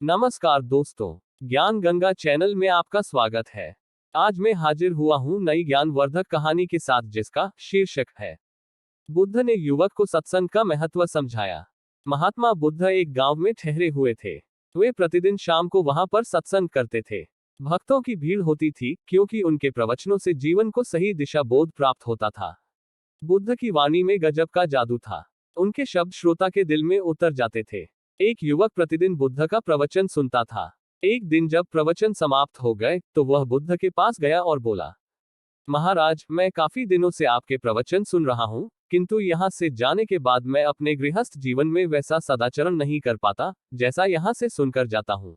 नमस्कार दोस्तों, ज्ञान गंगा चैनल में आपका स्वागत है। आज मैं हाजिर हुआ हूं नई ज्ञानवर्धक कहानी के साथ जिसका शीर्षक है बुद्ध ने युवक को सत्संग का महत्व समझाया। महात्मा बुद्ध एक गांव में ठहरे हुए थे। वे प्रतिदिन शाम को वहां पर सत्संग करते थे। भक्तों की भीड़ होती थी क्योंकि उनके प्रवचनों से जीवन को सही दिशा बोध प्राप्त होता था। बुद्ध की वाणी में गजब का जादू था। उनके शब्द श्रोता के दिल में उतर जाते थे। एक युवक प्रतिदिन बुद्ध का प्रवचन सुनता था। एक दिन जब प्रवचन समाप्त हो गए तो वह बुद्ध के पास गया और बोला, महाराज, मैं काफी दिनों से आपके प्रवचन सुन रहा हूँ, किंतु यहाँ से जाने के बाद मैं अपने गृहस्थ जीवन में वैसा सदाचरण नहीं कर पाता जैसा यहाँ से सुनकर जाता हूँ।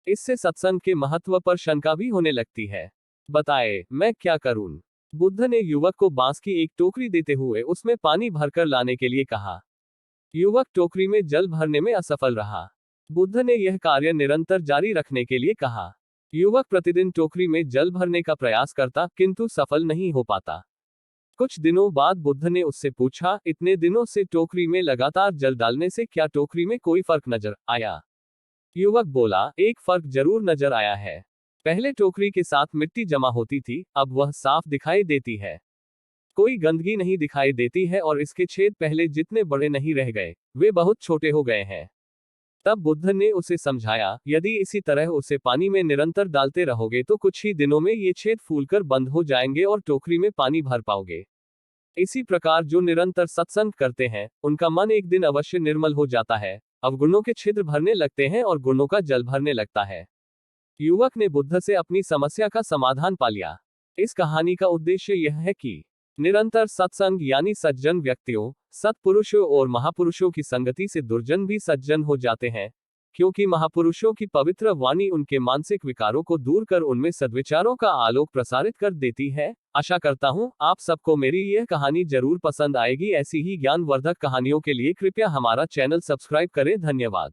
इससे सत्संग के महत्व पर शंका भी होने लगती है। बताए, मैं क्या करूं? बुद्ध ने युवक को बांस की एक टोकरी देते हुए उसमें पानी भरकर लाने के लिए कहा। युवक टोकरी में जल भरने में असफल रहा। बुद्ध ने यह कार्य निरंतर जारी रखने के लिए कहा। युवक प्रतिदिन टोकरी में जल भरने का प्रयास करता किंतु सफल नहीं हो पाता। कुछ दिनों बाद बुद्ध ने उससे पूछा, इतने दिनों से टोकरी में लगातार जल डालने से क्या टोकरी में कोई फर्क नजर आया? युवक बोला, एक फर्क जरूर नजर आया है। पहले टोकरी के साथ मिट्टी जमा होती थी, अब वह साफ दिखाई देती है। कोई गंदगी नहीं दिखाई देती है और इसके छेद पहले जितने बड़े नहीं रह गए, वे बहुत छोटे हो गए हैं। तब बुद्ध ने उसे समझाया, यदि इसी तरह उसे पानी में निरंतर डालते रहोगे तो कुछ ही दिनों में ये छेद फूलकर बंद हो जाएंगे और टोकरी में पानी भर पाओगे। इसी प्रकार जो निरंतर सत्संग करते हैं, उनका मन एक दिन अवश्य निर्मल हो जाता है, अवगुणों के छिद्र भरने लगते हैं और गुणों का जल भरने लगता है। युवक ने बुद्ध से अपनी समस्या का समाधान पा लिया। इस कहानी का उद्देश्य यह है कि निरंतर सत्संग यानी सज्जन व्यक्तियों, सत्पुरुषों और महापुरुषों की संगति से दुर्जन भी सज्जन हो जाते हैं, क्योंकि महापुरुषों की पवित्र वाणी उनके मानसिक विकारों को दूर कर उनमें सद्विचारों का आलोक प्रसारित कर देती है। आशा करता हूँ आप सबको मेरी यह कहानी जरूर पसंद आएगी। ऐसी ही ज्ञानवर्धक कहानियों के लिए कृपया हमारा चैनल सब्सक्राइब करें। धन्यवाद।